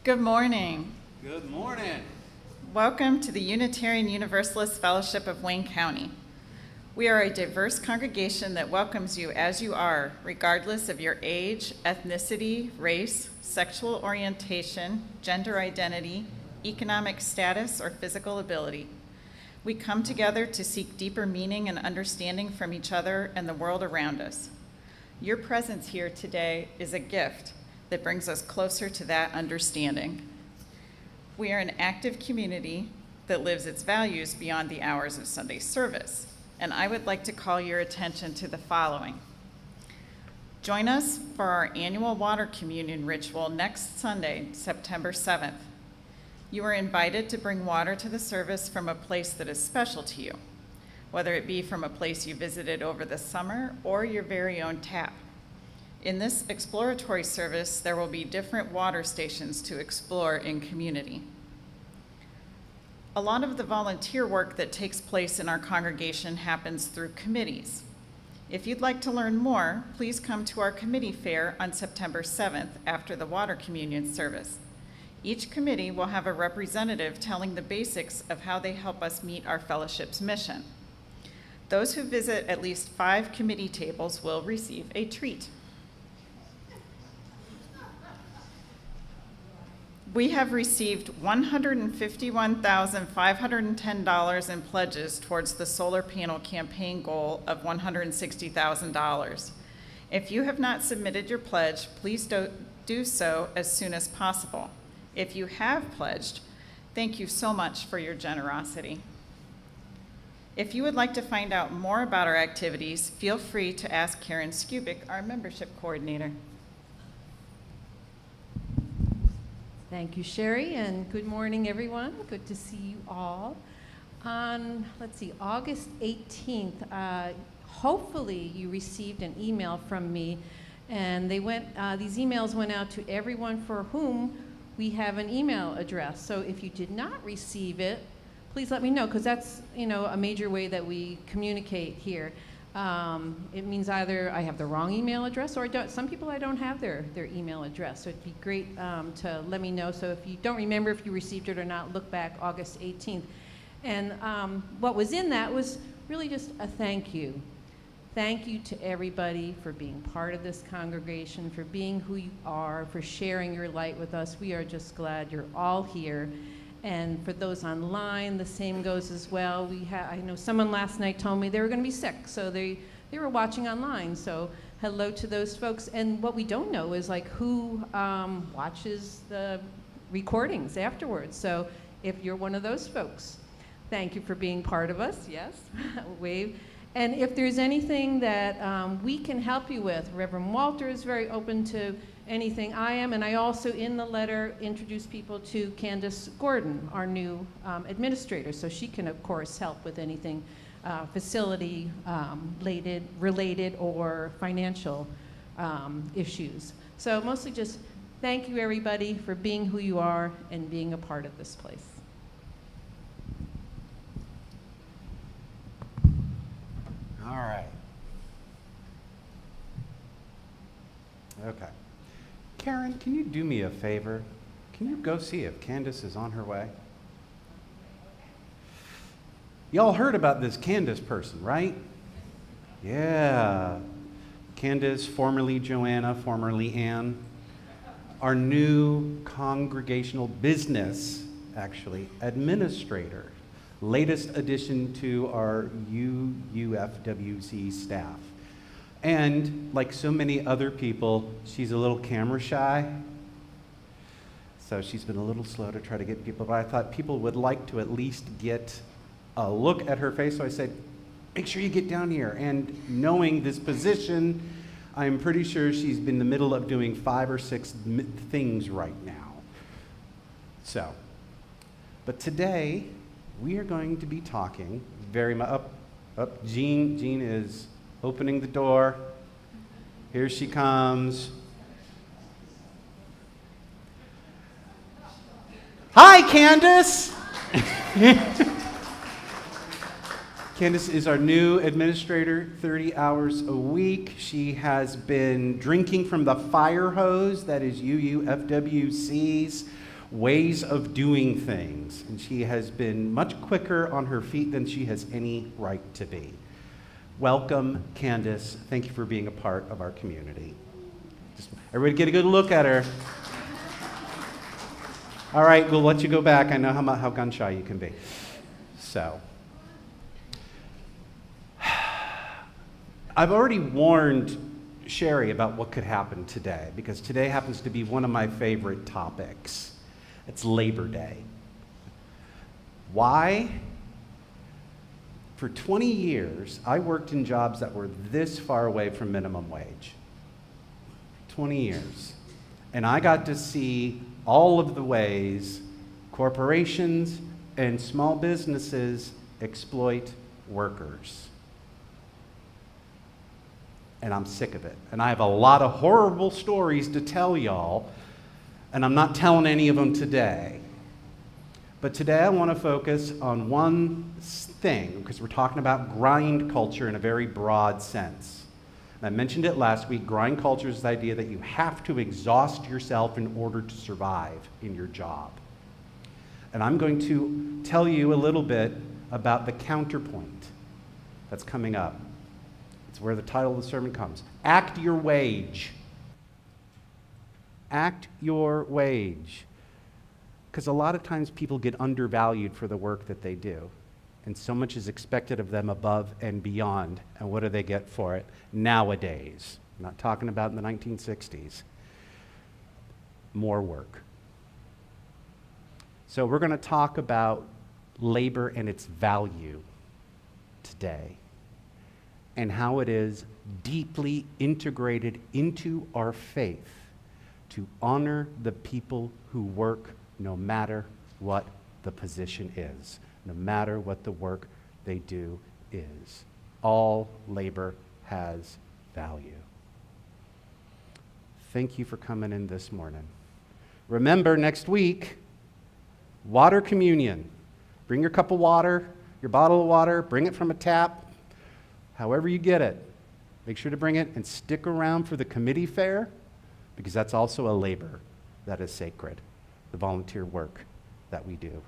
Good morning. Good morning. Welcome to the Unitarian Universalist Fellowship of Wayne County. We are a diverse congregation that welcomes you as you are, regardless of your age, ethnicity, race, sexual orientation, gender identity, economic status, or physical ability. We come together to seek deeper meaning and understanding from each other and the world around us. Your presence here today is a gift that brings us closer to that understanding. We are an active community that lives its values beyond the hours of Sunday service, and I would like to call your attention to the following. Join us for our annual water communion ritual next Sunday, September 7th. You are invited to bring water to the service from a place that is special to you, whether it be from a place you visited over the summer or your very own tap. In this exploratory service, there will be different water stations to explore in community. A lot of the volunteer work that takes place in our congregation happens through committees. If you'd like to learn more, please come to our committee fair on September 7th after the water communion service. Each committee will have a representative telling the basics of how they help us meet our fellowship's mission. Those who visit at least 5 committee tables will receive a treat. We have received $151,510 in pledges towards the solar panel campaign goal of $160,000. If you have not submitted your pledge, please do so as soon as possible. If you have pledged, thank you so much for your generosity. If you would like to find out more about our activities, feel free to ask Karen Skubik, our membership coordinator. Thank you, Sherry, and good morning, everyone. Good to see you all. On, August 18th, hopefully you received an email from me, and these emails went out to everyone for whom we have an email address. So if you did not receive it, please let me know, because that's a major way that we communicate here. It means either I have the wrong email address or I don't. Some people I don't have their email address, so it'd be great to let me know. So if you don't remember if you received it or not, look back August 18th. And what was in that was really just a thank you. Thank you to everybody for being part of this congregation, for being who you are, for sharing your light with us. We are just glad you're all here. And for those online, the same goes as well. I know someone last night told me they were going to be sick, so they were watching online. So hello to those folks. And what we don't know is who watches the recordings afterwards. So if you're one of those folks, thank you for being part of us. Yes, wave. And if there's anything that we can help you with, Reverend Walter is very open to anything I am, and I also in the letter introduce people to Candace Gordon, our new administrator, so she can of course help with anything facility related or financial issues. So mostly just thank you everybody for being who you are and being a part of this place. All right. Okay. Karen, can you do me a favor? Can you go see if Candace is on her way? Y'all heard about this Candace person, right? Yeah. Candace, formerly Joanna, formerly Ann. Our new congregational business, administrator. Latest addition to our UUFWC staff. And like so many other people, she's a little camera shy. So she's been a little slow to try to get people, but I thought people would like to at least get a look at her face. So I said, make sure you get down here. And knowing this position, I'm pretty sure she's been in the middle of doing 5 or 6 things right now. So, but today we are going to be talking very much, Jean is opening the door. Here she comes. Hi, Candace! Candace is our new administrator, 30 hours a week. She has been drinking from the fire hose that is UUFWC's ways of doing things, and she has been much quicker on her feet than she has any right to be. Welcome, Candace. Thank you for being a part of our community. Just everybody get a good look at her. All right, we'll let you go back. I know how gun-shy you can be. So, I've already warned Sherry about what could happen today, because today happens to be one of my favorite topics. It's Labor Day. Why? For 20 years, I worked in jobs that were this far away from minimum wage. 20 years. And I got to see all of the ways corporations and small businesses exploit workers. And I'm sick of it. And I have a lot of horrible stories to tell y'all, and I'm not telling any of them today. But today I want to focus on one thing, because we're talking about grind culture in a very broad sense. And I mentioned it last week. Grind culture is the idea that you have to exhaust yourself in order to survive in your job. And I'm going to tell you a little bit about the counterpoint that's coming up. It's where the title of the sermon comes. Act your wage. Act your wage. Because a lot of times people get undervalued for the work that they do. And so much is expected of them above and beyond. And what do they get for it nowadays? I'm not talking about in the 1960s. More work. So we're going to talk about labor and its value today, and how it is deeply integrated into our faith to honor the people who work no matter what the position is, no matter what the work they do is. All labor has value. Thank you for coming in this morning. Remember, next week, water communion. Bring your cup of water, your bottle of water, bring it from a tap, however you get it. Make sure to bring it and stick around for the committee fair, because that's also a labor that is sacred, the volunteer work that we do.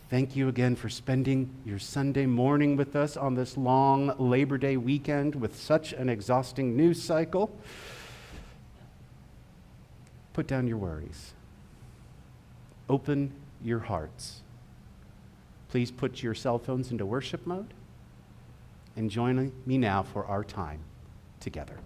Thank you again for spending your Sunday morning with us on this long Labor Day weekend with such an exhausting news cycle. Put down your worries. Open your hearts. Please put your cell phones into worship mode and join me now for our time together.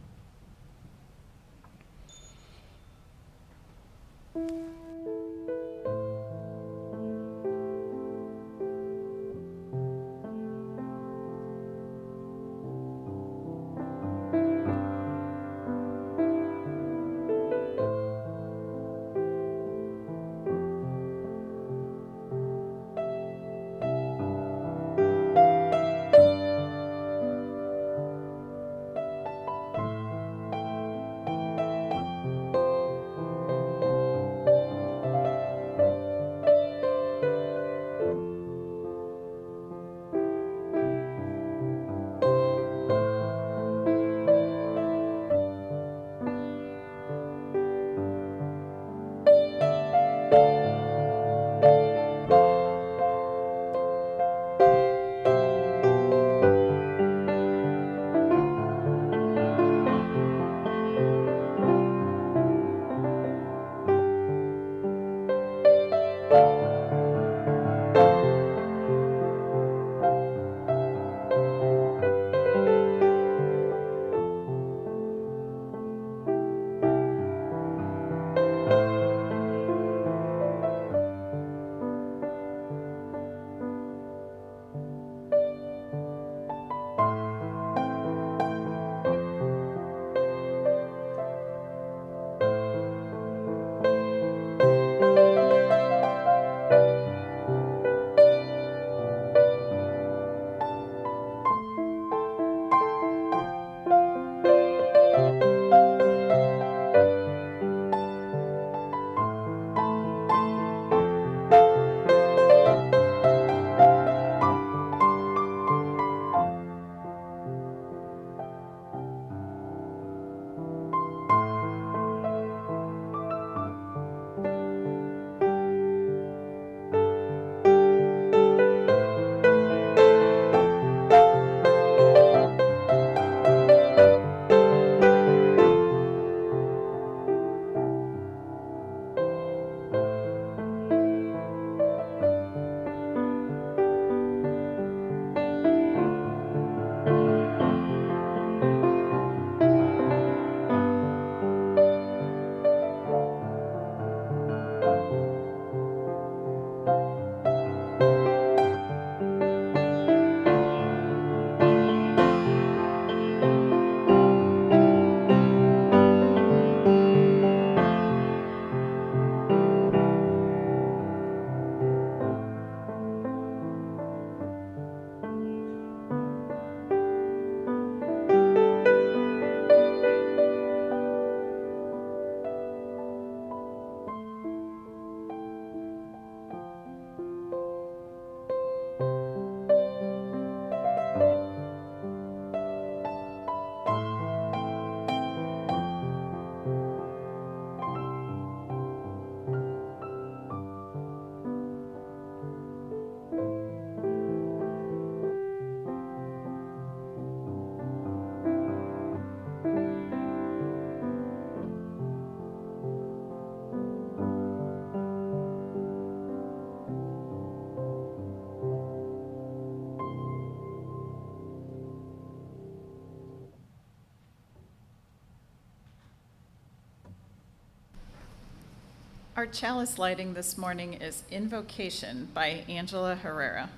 Our chalice lighting this morning is Invocation by Angela Herrera.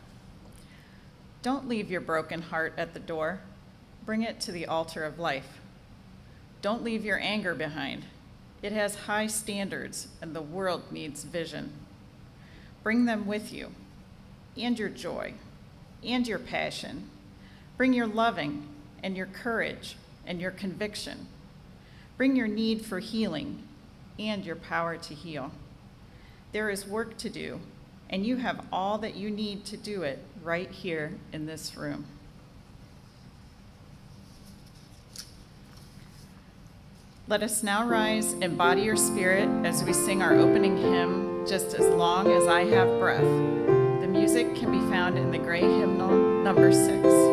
Don't leave your broken heart at the door. Bring it to the altar of life. Don't leave your anger behind. It has high standards, and the world needs vision. Bring them with you, and your joy, and your passion. Bring your loving, and your courage, and your conviction. Bring your need for healing, and your power to heal. There is work to do, and you have all that you need to do it right here in this room. Let us now rise, embody your spirit as we sing our opening hymn, Just as Long as I Have Breath. The music can be found in the gray hymnal, number 6.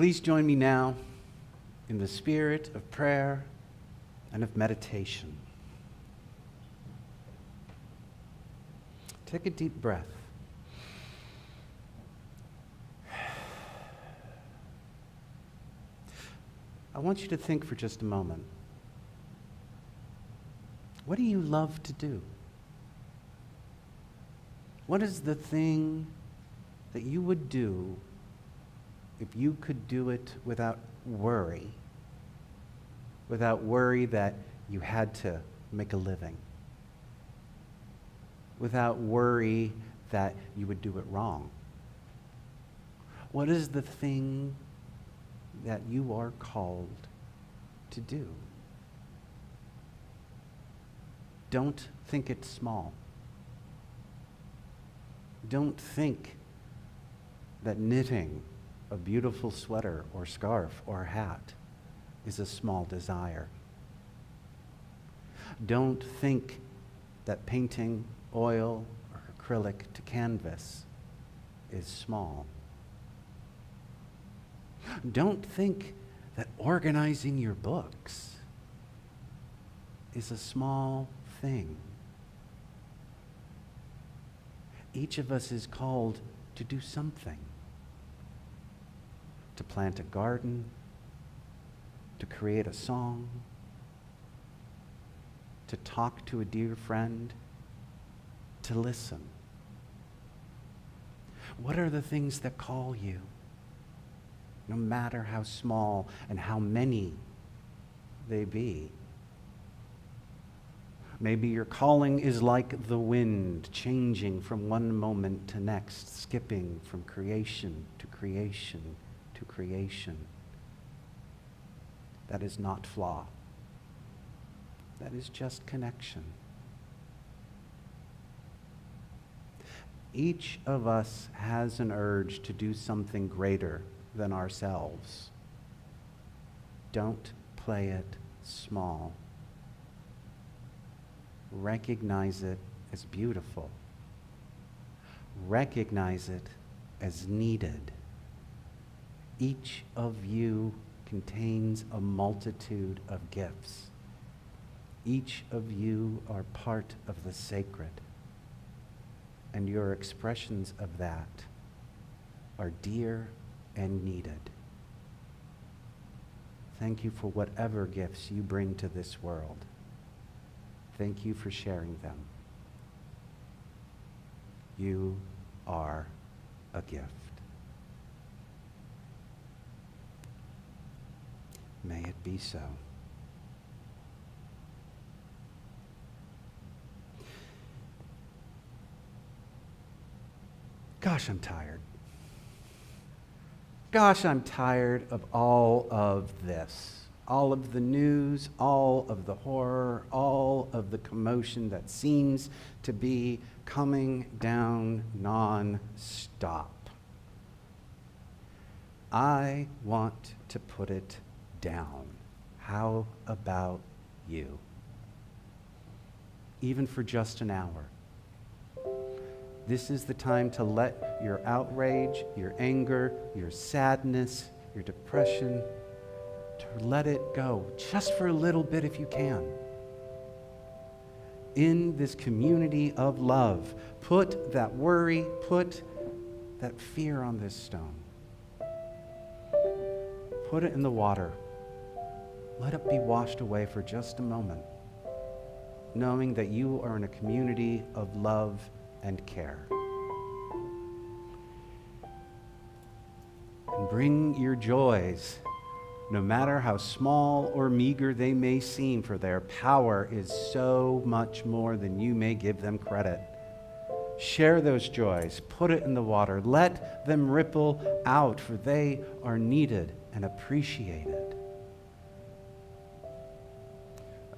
Please join me now in the spirit of prayer and of meditation. Take a deep breath. I want you to think for just a moment. What do you love to do? What is the thing that you would do if you could do it without worry that you had to make a living, without worry that you would do it wrong? What is the thing that you are called to do? Don't think it small. Don't think that knitting a beautiful sweater or scarf or hat is a small desire. Don't think that painting oil or acrylic to canvas is small. Don't think that organizing your books is a small thing. Each of us is called to do something. To plant a garden, to create a song, to talk to a dear friend, to listen. What are the things that call you? No matter how small and how many they be. Maybe your calling is like the wind, changing from one moment to next, skipping from creation to creation to creation. That is not flaw. That is just connection. Each of us has an urge to do something greater than ourselves. Don't play it small. Recognize it as beautiful. Recognize it as needed. Each of you contains a multitude of gifts. Each of you are part of the sacred, and your expressions of that are dear and needed. Thank you for whatever gifts you bring to this world. Thank you for sharing them. You are a gift. May it be so. Gosh, I'm tired. Gosh, I'm tired of all of this. All of the news, all of the horror, all of the commotion that seems to be coming down non-stop. I want to put it down. How about you? Even for just an hour. This is the time to let your outrage, your anger, your sadness, your depression, to let it go just for a little bit if you can. In this community of love, put that worry, put that fear on this stone. Put it in the water. Let it be washed away for just a moment, knowing that you are in a community of love and care. And bring your joys, no matter how small or meager they may seem, for their power is so much more than you may give them credit. Share those joys, put it in the water, let them ripple out, for they are needed and appreciated.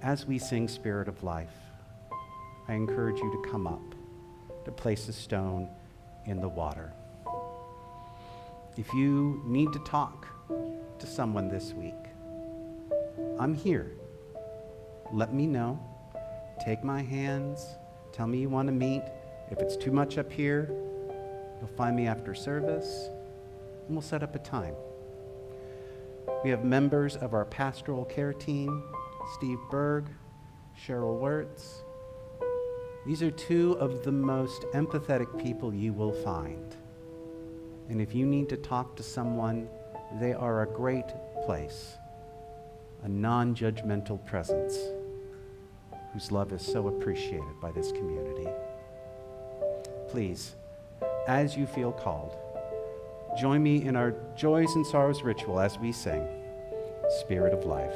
As we sing Spirit of Life, I encourage you to come up, to place a stone in the water. If you need to talk to someone this week, I'm here. Let me know. Take my hands. Tell me you want to meet. If it's too much up here, you'll find me after service, and we'll set up a time. We have members of our pastoral care team, Steve Berg, Cheryl Wirtz. These are two of the most empathetic people you will find. And if you need to talk to someone, they are a great place, a non-judgmental presence whose love is so appreciated by this community. Please, as you feel called, join me in our joys and sorrows ritual as we sing Spirit of Life.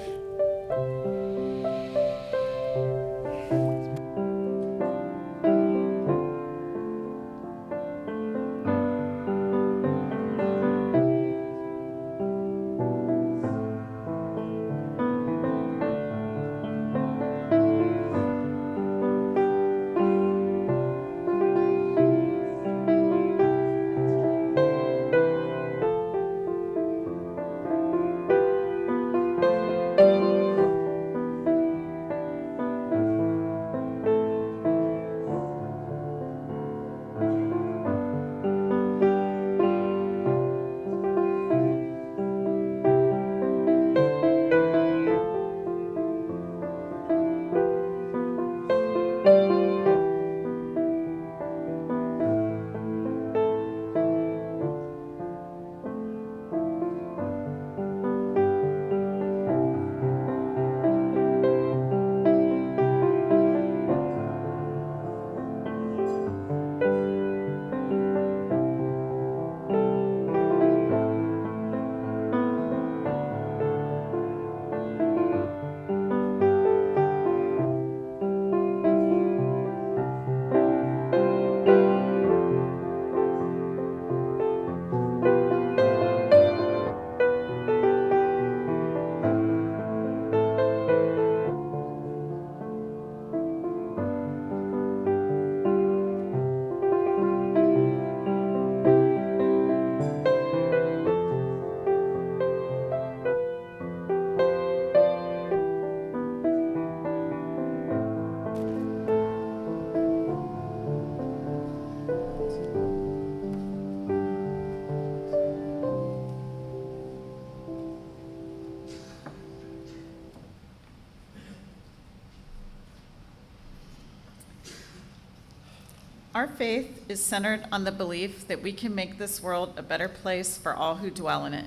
Our faith is centered on the belief that we can make this world a better place for all who dwell in it.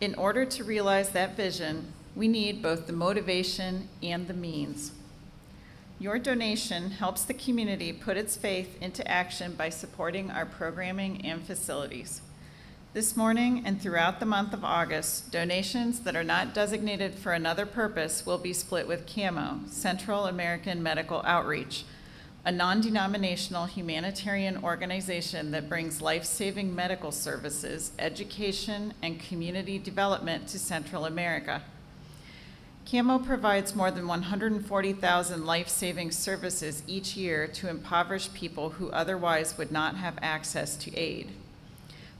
In order to realize that vision, we need both the motivation and the means. Your donation helps the community put its faith into action by supporting our programming and facilities. This morning and throughout the month of August, donations that are not designated for another purpose will be split with CAMO, Central American Medical Outreach, a non-denominational humanitarian organization that brings life-saving medical services, education, and community development to Central America. CAMO provides more than 140,000 life-saving services each year to impoverished people who otherwise would not have access to aid.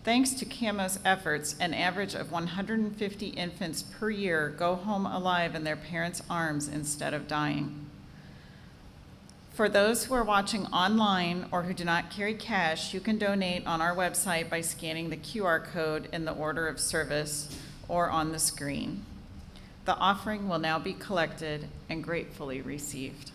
Thanks to CAMO's efforts, an average of 150 infants per year go home alive in their parents' arms instead of dying. For those who are watching online or who do not carry cash, you can donate on our website by scanning the QR code in the order of service or on the screen. The offering will now be collected and gratefully received.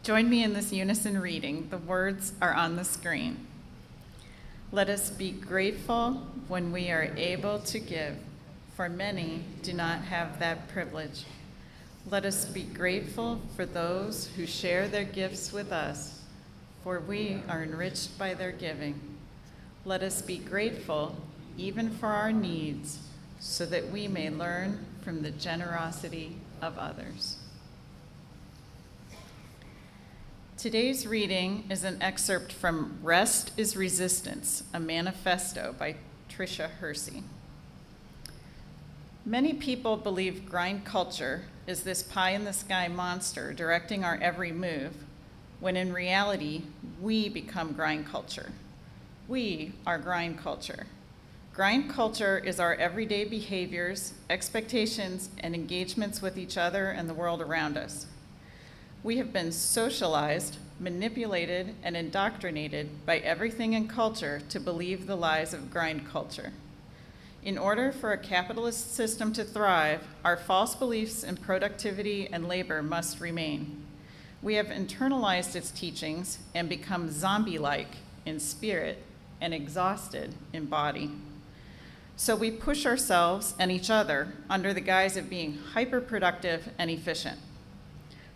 Join me in this unison reading. The words are on the screen. Let us be grateful when we are able to give, for many do not have that privilege. Let us be grateful for those who share their gifts with us, for we are enriched by their giving. Let us be grateful even for our needs, so that we may learn from the generosity of others. Today's reading is an excerpt from Rest is Resistance, a manifesto by Tricia Hersey. Many people believe grind culture is this pie-in-the-sky monster directing our every move, when in reality, we become grind culture. We are grind culture. Grind culture is our everyday behaviors, expectations, and engagements with each other and the world around us. We have been socialized, manipulated, and indoctrinated by everything in culture to believe the lies of grind culture. In order for a capitalist system to thrive, our false beliefs in productivity and labor must remain. We have internalized its teachings and become zombie-like in spirit and exhausted in body. So we push ourselves and each other under the guise of being hyper-productive and efficient.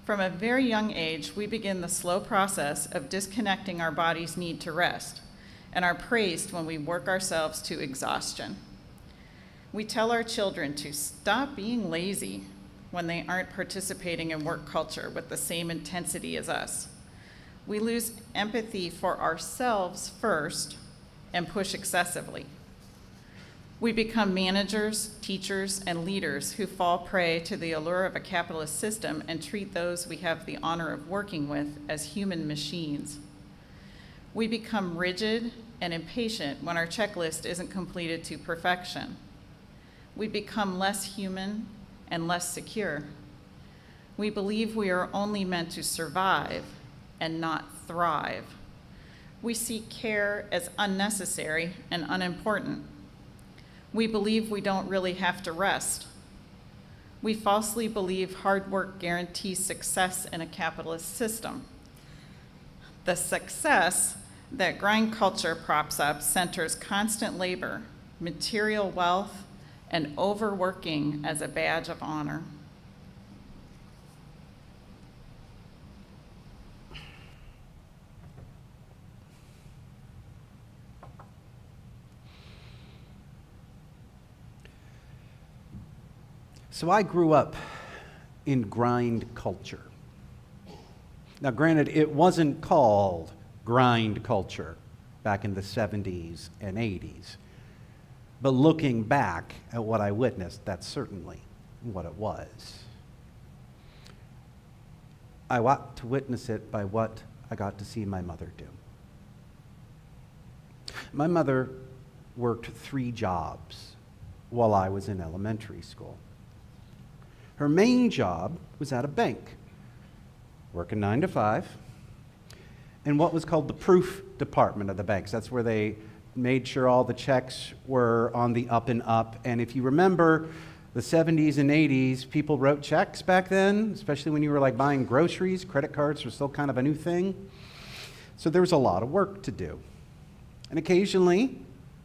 From a very young age, we begin the slow process of disconnecting our body's need to rest and are praised when we work ourselves to exhaustion. We tell our children to stop being lazy when they aren't participating in work culture with the same intensity as us. We lose empathy for ourselves first and push excessively. We become managers, teachers, and leaders who fall prey to the allure of a capitalist system and treat those we have the honor of working with as human machines. We become rigid and impatient when our checklist isn't completed to perfection. We become less human and less secure. We believe we are only meant to survive and not thrive. We see care as unnecessary and unimportant. We believe we don't really have to rest. We falsely believe hard work guarantees success in a capitalist system. The success that grind culture props up centers constant labor, material wealth, and overworking as a badge of honor. So I grew up in grind culture. Now, granted, it wasn't called grind culture back in the 70s and 80s. But looking back at what I witnessed, that's certainly what it was. I got to witness it by what I got to see my mother do. My mother worked 3 jobs while I was in elementary school. Her main job was at a bank, working 9 to 5, in what was called the proof department of the banks. That's where they made sure all the checks were on the up and up. And if you remember the 70s and 80s, people wrote checks back then, especially when you were like buying groceries. Credit cards were still kind of a new thing. So there was a lot of work to do. And occasionally,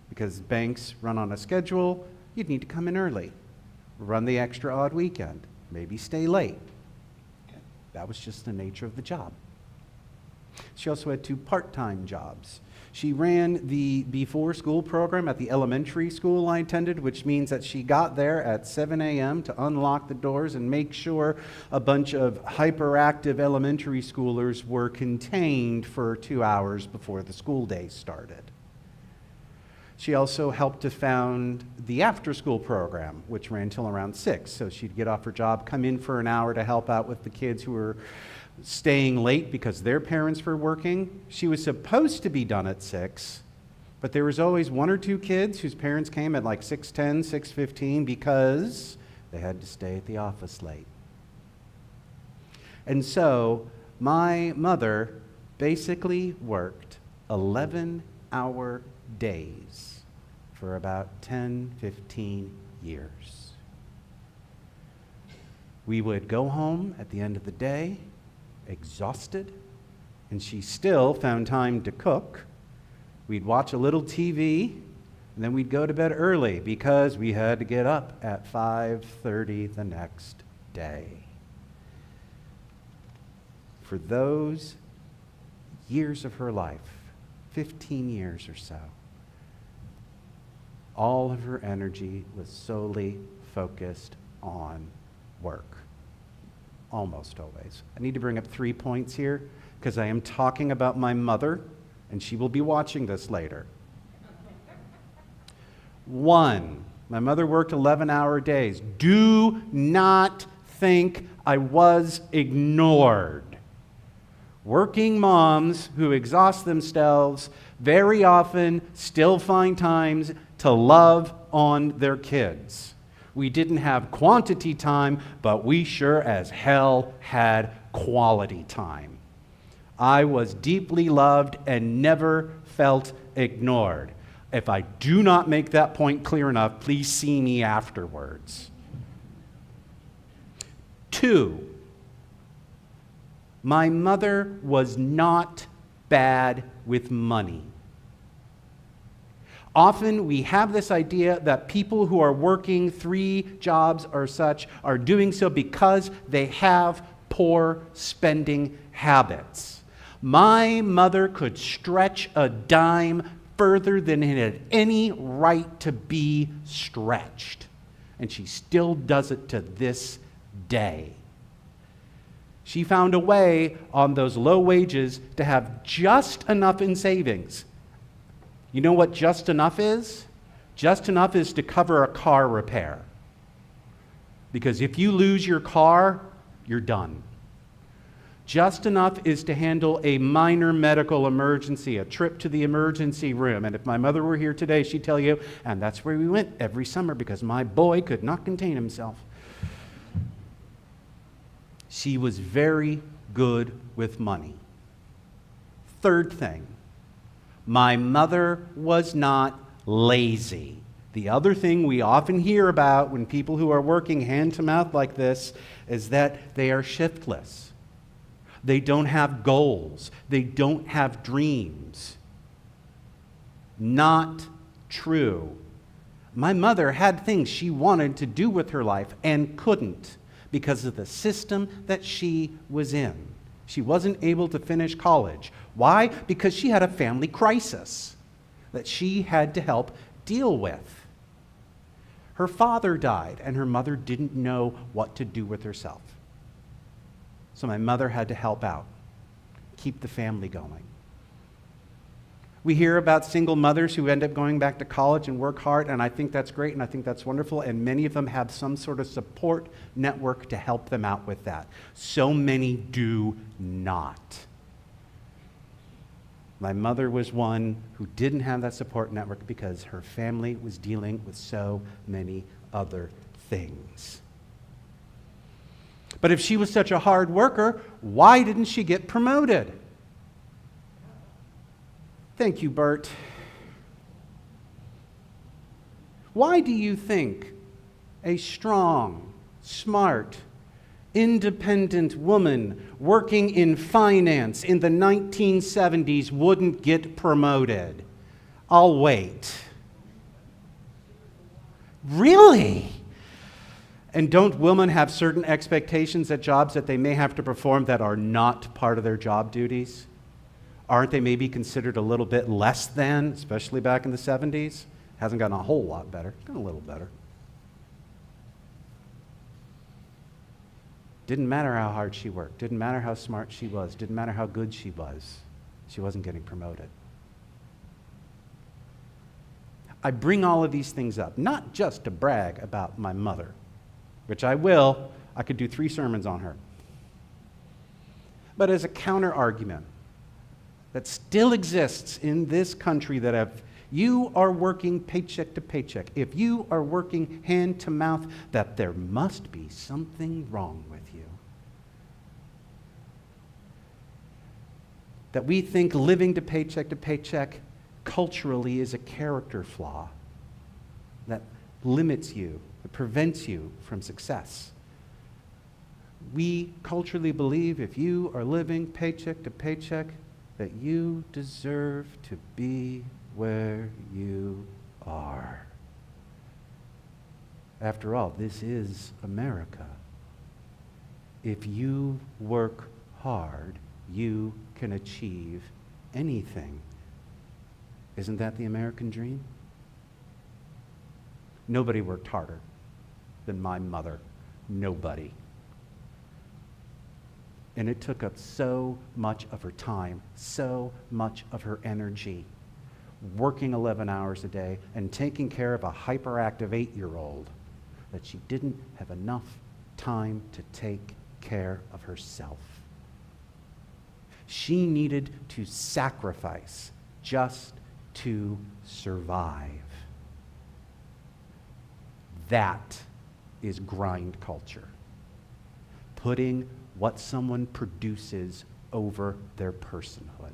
because banks run on a schedule, you'd need to come in early, run the extra odd weekend, maybe stay late. That was just the nature of the job. She also had 2 part-time jobs. She ran the before school program at the elementary school I attended, which means that she got there at 7 a.m. to unlock the doors and make sure a bunch of hyperactive elementary schoolers were contained for 2 hours before the school day started. She also helped to found the after-school program, which ran till around 6. So she'd get off her job, come in for an hour to help out with the kids who were staying late because their parents were working. She was supposed to be done at 6, but there was always 1 or 2 kids whose parents came at like 6:10, 6:15 because they had to stay at the office late. And so my mother basically worked 11-hour days for about 10, 15 years. We would go home at the end of the day, exhausted, and she still found time to cook. We'd watch a little TV, and then we'd go to bed early because we had to get up at 5:30 the next day. For those years of her life, 15 years or so, all of her energy was solely focused on work. Almost always. I need to bring up 3 points here because I am talking about my mother, and she will be watching this later. 1, my mother worked 11-hour days. Do not think I was ignored. Working moms who exhaust themselves very often still find times to love on their kids. We didn't have quantity time, but we sure as hell had quality time. I was deeply loved and never felt ignored. If I do not make that point clear enough, please see me afterwards. 2, my mother was not bad with money. Often we have this idea that people who are working 3 jobs or such are doing so because they have poor spending habits. My mother could stretch a dime further than it had any right to be stretched, and she still does it to this day. She found a way on those low wages to have just enough in savings. You know what just enough is? Just enough is to cover a car repair. Because if you lose your car, you're done. Just enough is to handle a minor medical emergency, a trip to the emergency room. And if my mother were here today, she'd tell you, and that's where we went every summer because my boy could not contain himself. She was very good with money. 3rd thing, My mother was not lazy. The other thing we often hear about when people who are working hand to mouth like this is that they are shiftless. They don't have goals. They don't have dreams. Not true. My mother had things she wanted to do with her life and couldn't because of the system that she was in. She wasn't able to finish college. Why? Because she had a family crisis that she had to help deal with. Her father died, and her mother didn't know what to do with herself. So my mother had to help out, keep the family going. We hear about single mothers who end up going back to college and work hard, and I think that's great, and I think that's wonderful, and many of them have some sort of support network to help them out with that. So many do not. My mother was one who didn't have that support network because her family was dealing with so many other things. But if she was such a hard worker, why didn't she get promoted? Thank you, Bert. Why do you think a strong, smart, independent woman working in finance in the 1970s wouldn't get promoted? I'll wait. Really? And don't women have certain expectations at jobs that they may have to perform that are not part of their job duties? Aren't they maybe considered a little bit less than, especially back in the 70s? Hasn't gotten a whole lot better, it's gotten a little better. Didn't matter how hard she worked, didn't matter how smart she was, didn't matter how good she wasn't getting promoted. I bring all of these things up, not just to brag about my mother, which I will. I could do 3 sermons on her. But as a counter argument that still exists in this country, that if you are working paycheck to paycheck, if you are working hand to mouth, that there must be something wrong with you. That we think living to paycheck culturally is a character flaw that limits you, that prevents you from success. We culturally believe if you are living paycheck to paycheck, that you deserve to be where you are. After all, this is America. If you work hard, you can achieve anything. Isn't that the American dream? Nobody worked harder than my mother. Nobody. And it took up so much of her time, so much of her energy, working 11 hours a day and taking care of a hyperactive 8-year-old, that she didn't have enough time to take care of herself. She needed to sacrifice just to survive. That is grind culture. Putting what someone produces over their personhood.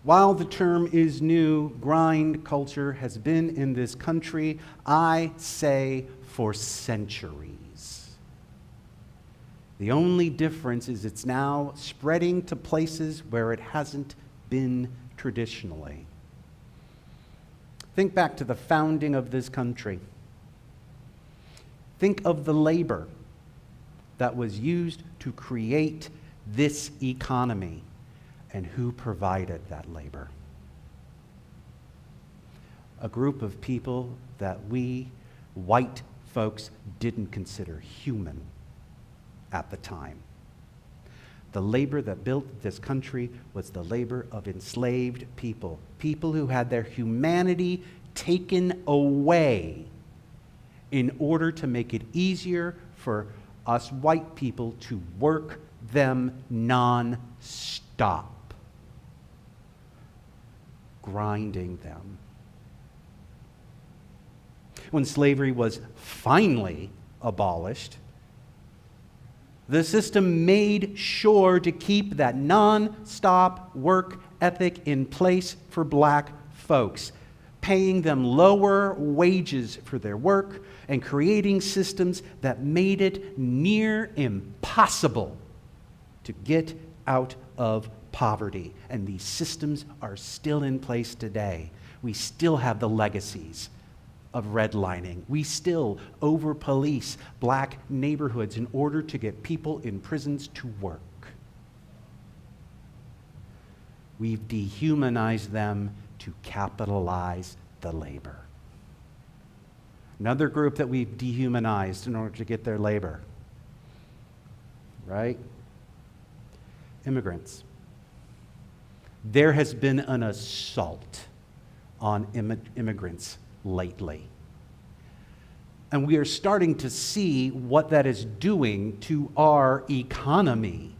While the term is new, grind culture has been in this country, I say, for centuries. The only difference is it's now spreading to places where it hasn't been traditionally. Think back to the founding of this country. Think of the labor that was used to create this economy and who provided that labor. A group of people that we, white folks, didn't consider human at the time. The labor that built this country was the labor of enslaved people, people who had their humanity taken away in order to make it easier for us white people to work them non-stop, grinding them. When slavery was finally abolished, The system made sure to keep that non-stop work ethic in place for black folks, paying them lower wages for their work and creating systems that made it near impossible to get out of poverty. And these systems are still in place today. We still have the legacies of redlining. We still over-police black neighborhoods in order to get people in prisons to work. We've dehumanized them to capitalize the labor. Another group that we've dehumanized in order to get their labor, right? Immigrants. There has been an assault on immigrants lately. And we are starting to see what that is doing to our economy.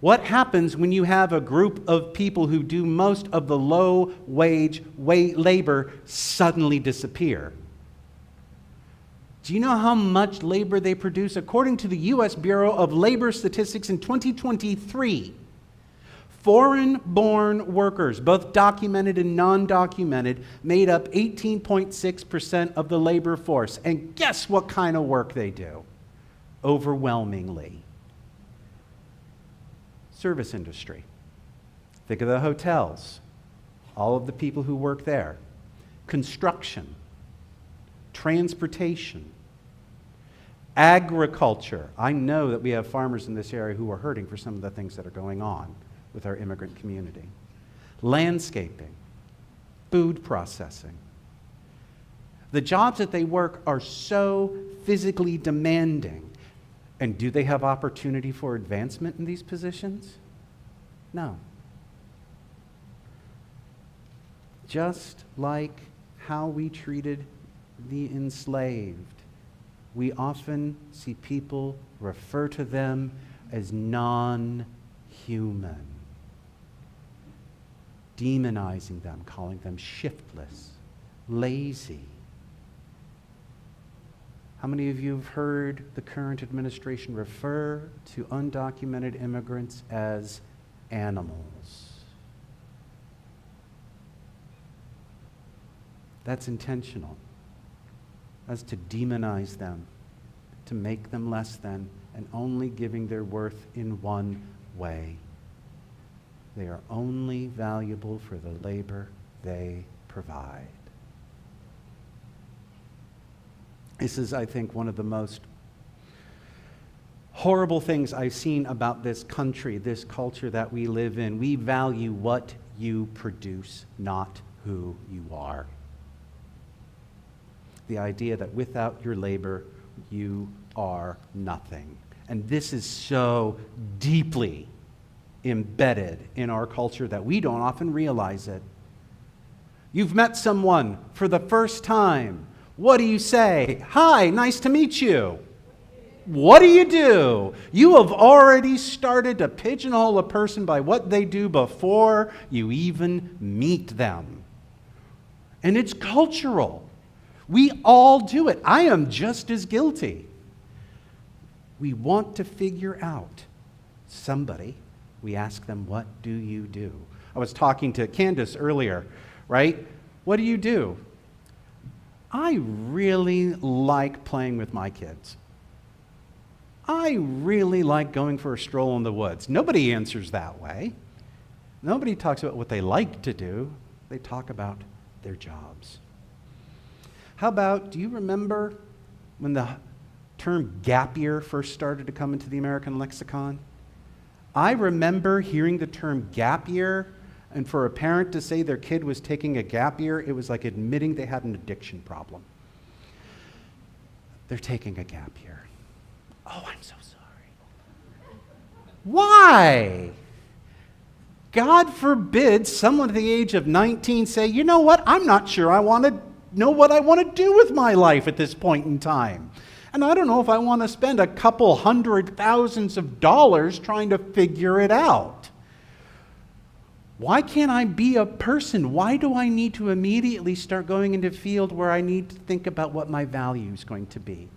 What happens when you have a group of people who do most of the low-wage labor suddenly disappear? Do you know how much labor they produce? According to the U.S. Bureau of Labor Statistics in 2023, foreign-born workers, both documented and non-documented, made up 18.6% of the labor force. And guess what kind of work they do? Overwhelmingly. Service industry. Think of the hotels, all of the people who work there. Construction, transportation, agriculture. I know that we have farmers in this area who are hurting for some of the things that are going on with our immigrant community. Landscaping, food processing. The jobs that they work are so physically demanding. And do they have opportunity for advancement in these positions? No. Just like how we treated the enslaved, we often see people refer to them as non-human, demonizing them, calling them shiftless, lazy. How many of you have heard the current administration refer to undocumented immigrants as animals? That's intentional. That's to demonize them, to make them less than, and only giving their worth in one way. They are only valuable for the labor they provide. This is, I think, one of the most horrible things I've seen about this country, this culture that we live in. We value what you produce, not who you are. The idea that without your labor, you are nothing. And this is so deeply embedded in our culture that we don't often realize it. You've met someone for the first time. What do you say? Hi, nice to meet you. What do you do? You have already started to pigeonhole a person by what they do before you even meet them. And it's cultural. We all do it. I am just as guilty. We want to figure out somebody. We ask them, what do you do? I was talking to Candace earlier, right? What do you do? I really like playing with my kids. I really like going for a stroll in the woods. Nobody answers that way. Nobody talks about what they like to do. They talk about their jobs. How about, do you remember when the term gap year first started to come into the American lexicon? I remember hearing the term gap year, and for a parent to say their kid was taking a gap year, it was like admitting they had an addiction problem. They're taking a gap year. Oh, I'm so sorry. Why? God forbid someone at the age of 19 say, you know what, I'm not sure I want to know what I want to do with my life at this point in time. And I don't know if I want to spend a couple $100,000s trying to figure it out. Why can't I be a person? Why do I need to immediately start going into a field where I need to think about what my value is going to be?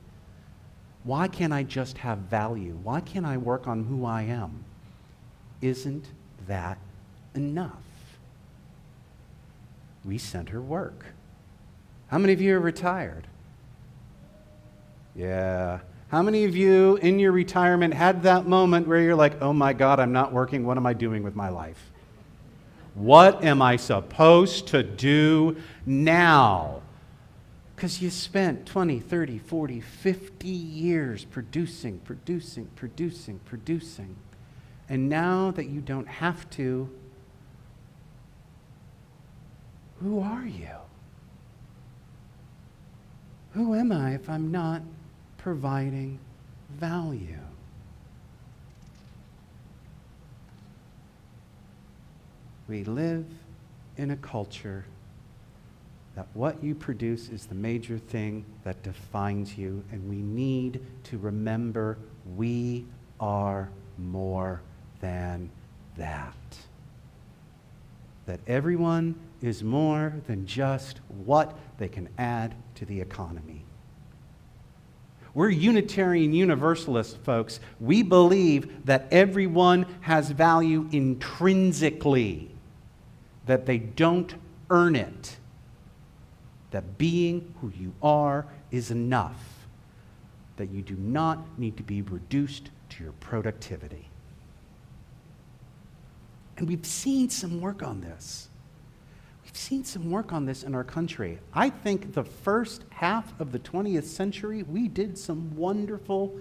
Why can't I just have value? Why can't I work on who I am? Isn't that enough? We center work. How many of you are retired? Yeah. How many of you in your retirement had that moment where you're like, oh my God, I'm not working. What am I doing with my life? What am I supposed to do now? Because you spent 20, 30, 40, 50 years producing. And now that you don't have to, who are you? Who am I if I'm not providing value? We live in a culture that what you produce is the major thing that defines you, and we need to remember we are more than that. That everyone is more than just what they can add to the economy. We're Unitarian Universalist, folks. We believe that everyone has value intrinsically, that they don't earn it, that being who you are is enough, that you do not need to be reduced to your productivity. And we've seen some work on this. We've seen some work on this in our country. I think the first half of the 20th century, we did some wonderful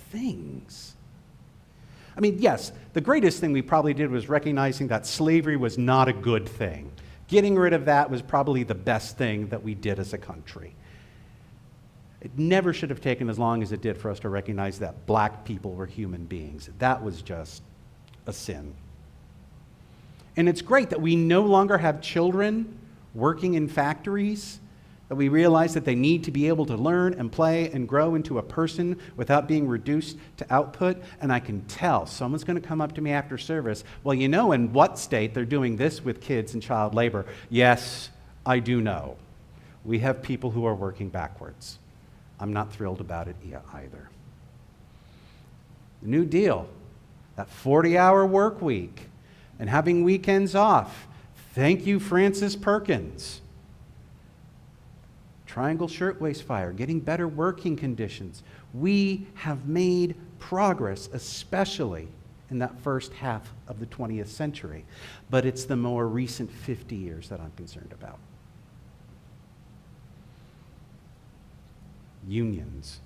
things. I mean, yes, the greatest thing we probably did was recognizing that slavery was not a good thing. Getting rid of that was probably the best thing that we did as a country. It never should have taken as long as it did for us to recognize that black people were human beings. That was just a sin. And it's great that we no longer have children working in factories, that we realize that they need to be able to learn and play and grow into a person without being reduced to output. And I can tell someone's going to come up to me after service, well, you know in what state they're doing this with kids and child labor. Yes, I do know. We have people who are working backwards. I'm not thrilled about it either. The New Deal, that 40-hour work week, and having weekends off. Thank you, Francis Perkins. Triangle Shirtwaist Fire, getting better working conditions. We have made progress, especially in that first half of the 20th century. But it's the more recent 50 years that I'm concerned about. Unions.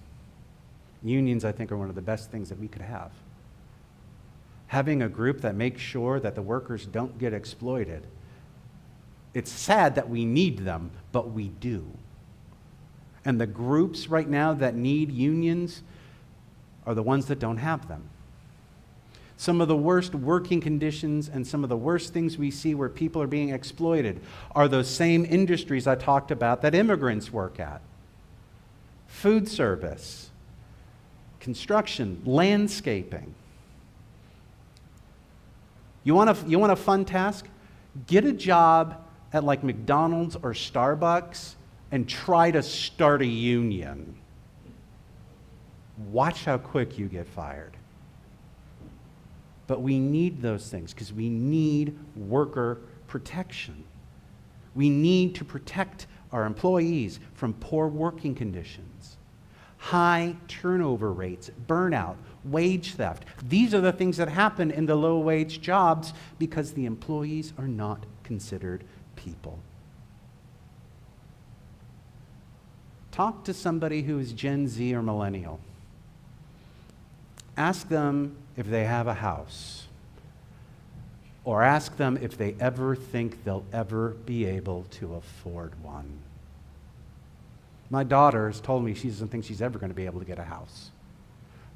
Unions, I think, are one of the best things that we could have. Having a group that makes sure that the workers don't get exploited. It's sad that we need them, but we do. And the groups right now that need unions are the ones that don't have them. Some of the worst working conditions and some of the worst things we see where people are being exploited are those same industries I talked about that immigrants work at. Food service, construction, landscaping. You want a fun task? Get a job at like McDonald's or Starbucks and try to start a union. Watch how quick you get fired. But we need those things because we need worker protection. We need to protect our employees from poor working conditions, high turnover rates, burnout, wage theft. These are the things that happen in the low-wage jobs because the employees are not considered people. Talk to somebody who is Gen Z or millennial. Ask them if they have a house, or ask them if they ever think they'll ever be able to afford one. My daughter has told me she doesn't think she's ever going to be able to get a house.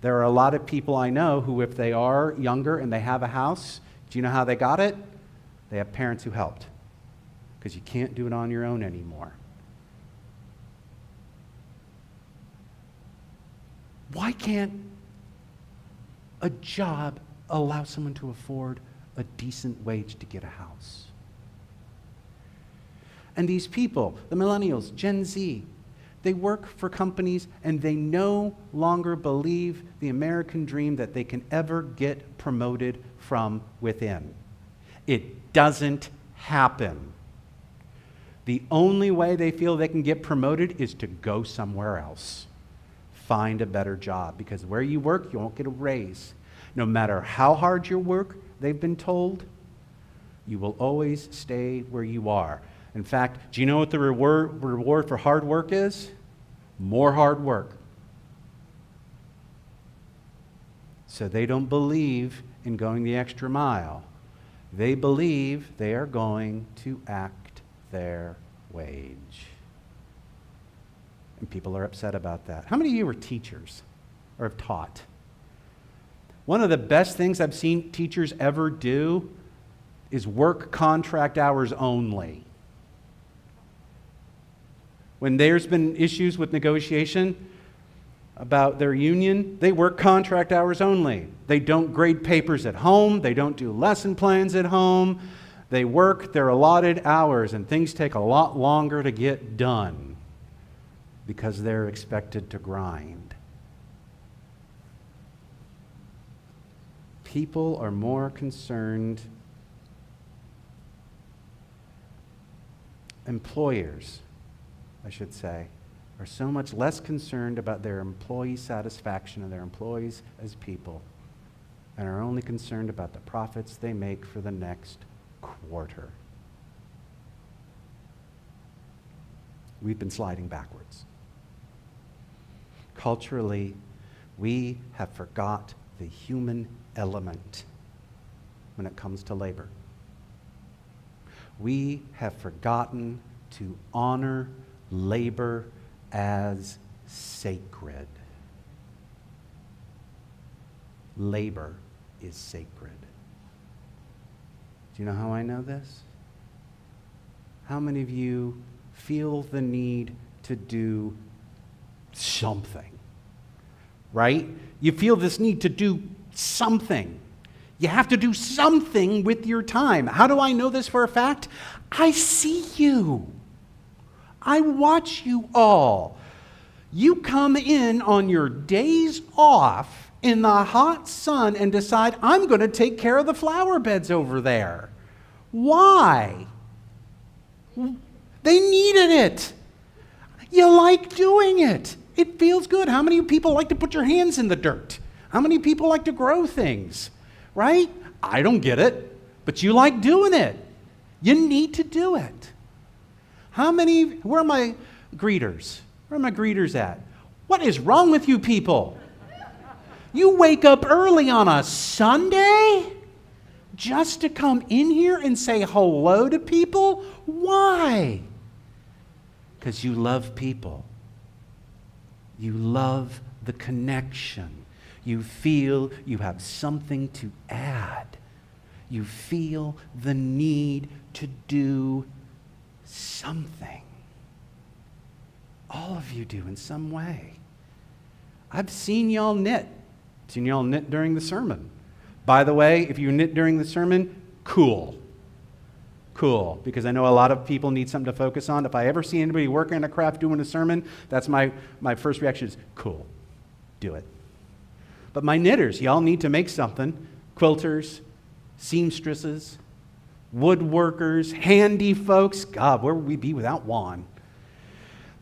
There are a lot of people I know who, if they are younger and they have a house, do you know how they got it? They have parents who helped, because you can't do it on your own anymore. Why can't a job allow someone to afford a decent wage to get a house? And these people, the millennials, Gen Z, They work for companies and they no longer believe the American dream that they can ever get promoted from within. It doesn't happen. The only way they feel they can get promoted is to go somewhere else. Find a better job, because where you work, you won't get a raise. No matter how hard you work, they've been told, you will always stay where you are. In fact, do you know what the reward for hard work is? More hard work. So they don't believe in going the extra mile. They believe they are going to act their wage. And people are upset about that. How many of you are teachers or have taught? One of the best things I've seen teachers ever do is work contract hours only. When there's been issues with negotiation about their union, they work contract hours only. They don't grade papers at home. They don't do lesson plans at home. They work their allotted hours, and things take a lot longer to get done because they're expected to grind. People are more concerned, employers, I should say, are so much less concerned about their employee satisfaction and their employees as people, and are only concerned about the profits they make for the next quarter. We've been sliding backwards. Culturally, we have forgot the human element when it comes to labor. We have forgotten to honor labor as sacred. Labor is sacred. Do you know how I know this? How many of you feel the need to do something? Right? You feel this need to do something. You have to do something with your time. How do I know this for a fact? I see you. I watch you all. You come in on your days off in the hot sun and decide, I'm going to take care of the flower beds over there. Why? They needed it. You like doing it. It feels good. How many people like to put your hands in the dirt? How many people like to grow things? Right? I don't get it, but you like doing it. You need to do it. Where are my greeters? Where are my greeters at? What is wrong with you people? You wake up early on a Sunday just to come in here and say hello to people? Why? Because you love people. You love the connection. You feel you have something to add. You feel the need to do something. All of you do in some way. I've seen y'all knit. Seen y'all knit during the sermon. By the way, if you knit during the sermon, cool. Cool, because I know a lot of people need something to focus on. If I ever see anybody working on a craft doing a sermon, that's my first reaction is, cool, do it. But my knitters, y'all need to make something. Quilters, seamstresses, woodworkers, handy folks. God, where would we be without Juan?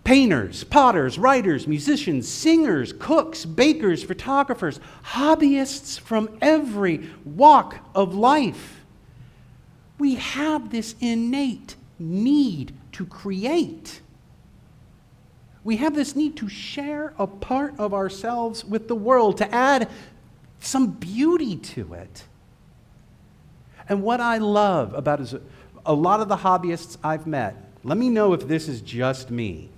Painters, potters, writers, musicians, singers, cooks, bakers, photographers, hobbyists from every walk of life. We have this innate need to create. We have this need to share a part of ourselves with the world, to add some beauty to it. And what I love about is a lot of the hobbyists I've met, let me know if this is just me,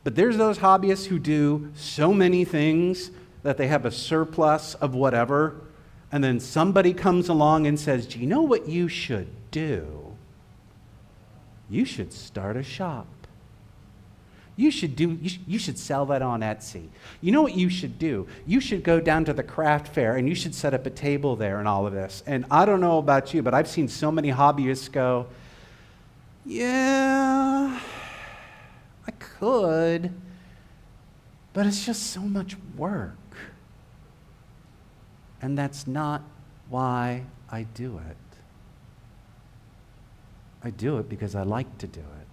but there's those hobbyists who do so many things that they have a surplus of whatever, and then somebody comes along and says, do you know what you should do? You should start a shop. You should sell that on Etsy. You know what you should do? You should go down to the craft fair and you should set up a table there and all of this. And I don't know about you, but I've seen so many hobbyists go, yeah, I could, but it's just so much work. And that's not why I do it. I do it because I like to do it.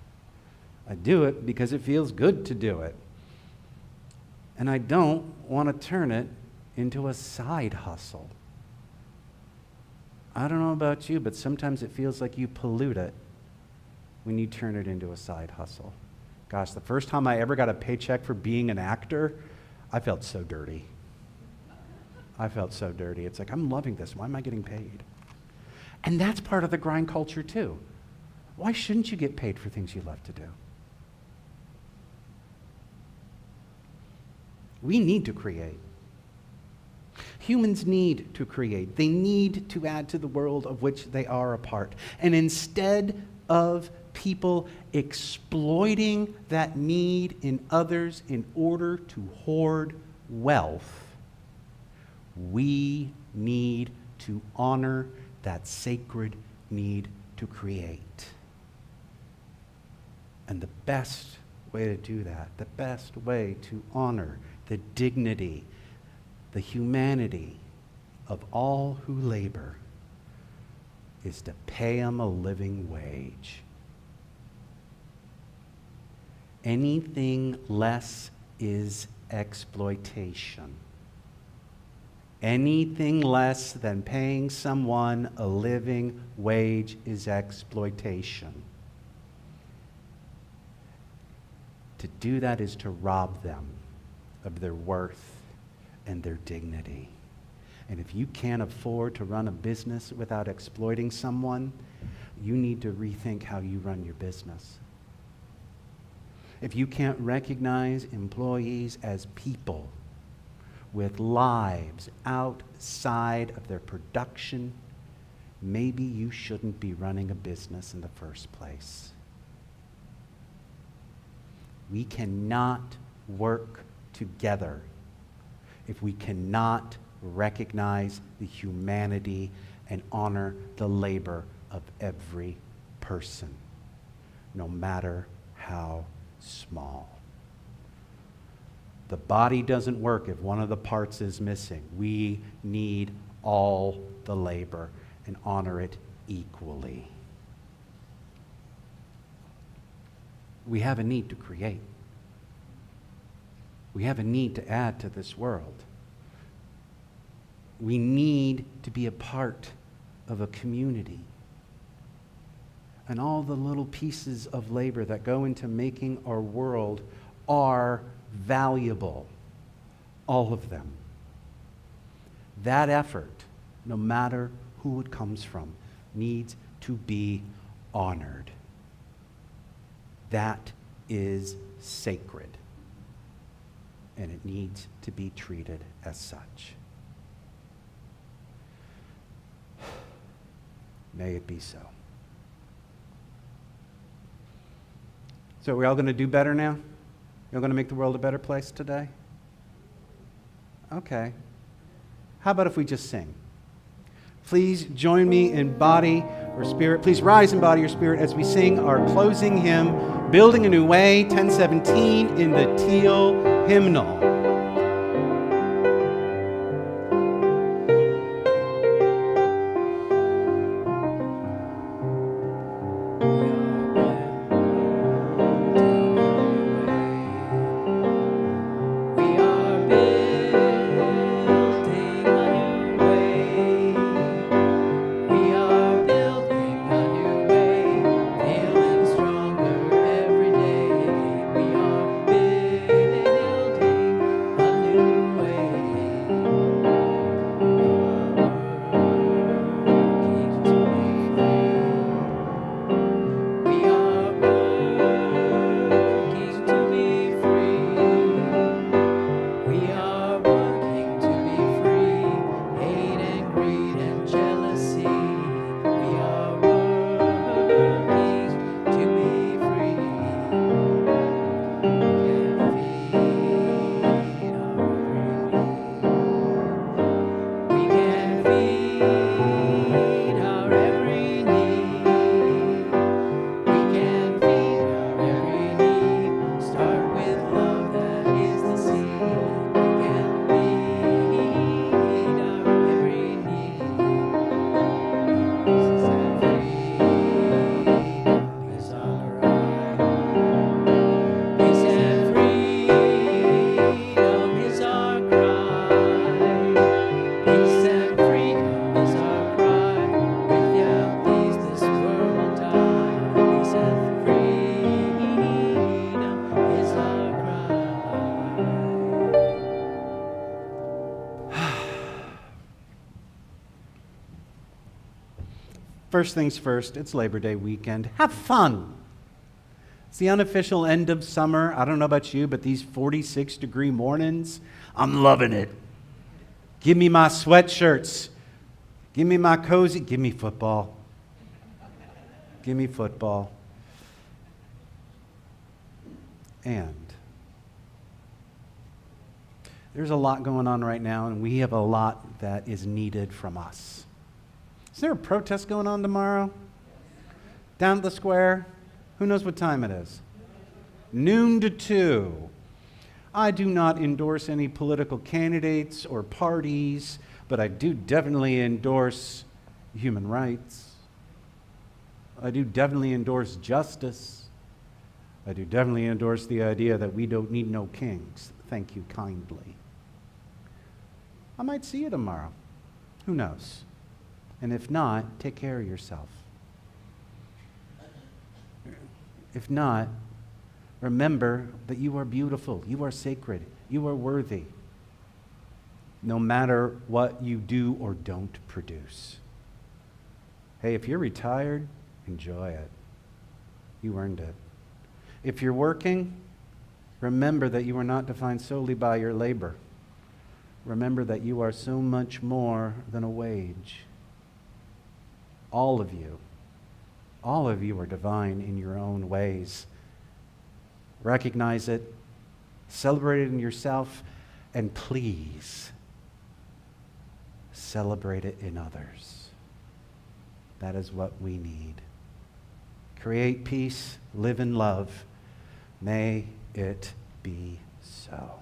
I do it because it feels good to do it. And I don't want to turn it into a side hustle. I don't know about you, but sometimes it feels like you pollute it when you turn it into a side hustle. Gosh, the first time I ever got a paycheck for being an actor, I felt so dirty. I felt so dirty. It's like, I'm loving this. Why am I getting paid? And that's part of the grind culture too. Why shouldn't you get paid for things you love to do? We need to create. Humans need to create. They need to add to the world of which they are a part. And instead of people exploiting that need in others in order to hoard wealth, we need to honor that sacred need to create. And the best way to do that, the best way to honor the dignity, the humanity of all who labor is to pay them a living wage. Anything less is exploitation. Anything less than paying someone a living wage is exploitation. To do that is to rob them of their worth and their dignity. And if you can't afford to run a business without exploiting someone, you need to rethink how you run your business. If you can't recognize employees as people with lives outside of their production, maybe you shouldn't be running a business in the first place. We cannot work together if we cannot recognize the humanity and honor the labor of every person, no matter how small. The body doesn't work if one of the parts is missing. We need all the labor and honor it equally. We have a need to create. We have a need to add to this world. We need to be a part of a community. And all the little pieces of labor that go into making our world are valuable. All of them. That effort, no matter who it comes from, needs to be honored. That is sacred. And it needs to be treated as such. May it be so. So are we all going to do better now? You're going to make the world a better place today? Okay. How about if we just sing? Please join me in body or spirit. Please rise in body or spirit as we sing our closing hymn, Building a New Way, 1017 in the Teal hymnal. First things first, it's Labor Day weekend. Have fun. It's the unofficial end of summer. I don't know about you, but these 46-degree mornings, I'm loving it. Give me my sweatshirts. Give me my cozy. Give me football. Give me football. And there's a lot going on right now, and we have a lot that is needed from us. Is there a protest going on tomorrow? Down at the square? Who knows what time it is? Noon to 2. I do not endorse any political candidates or parties, but I do definitely endorse human rights. I do definitely endorse justice. I do definitely endorse the idea that we don't need no kings. Thank you kindly. I might see you tomorrow. Who knows? And if not, take care of yourself. If not, remember that you are beautiful, you are sacred, you are worthy, no matter what you do or don't produce. Hey, if you're retired, enjoy it. You earned it. If you're working, remember that you are not defined solely by your labor. Remember that you are so much more than a wage. All of you are divine in your own ways. Recognize it, celebrate it in yourself, and please celebrate it in others. That is what we need. Create peace, live in love. May it be so.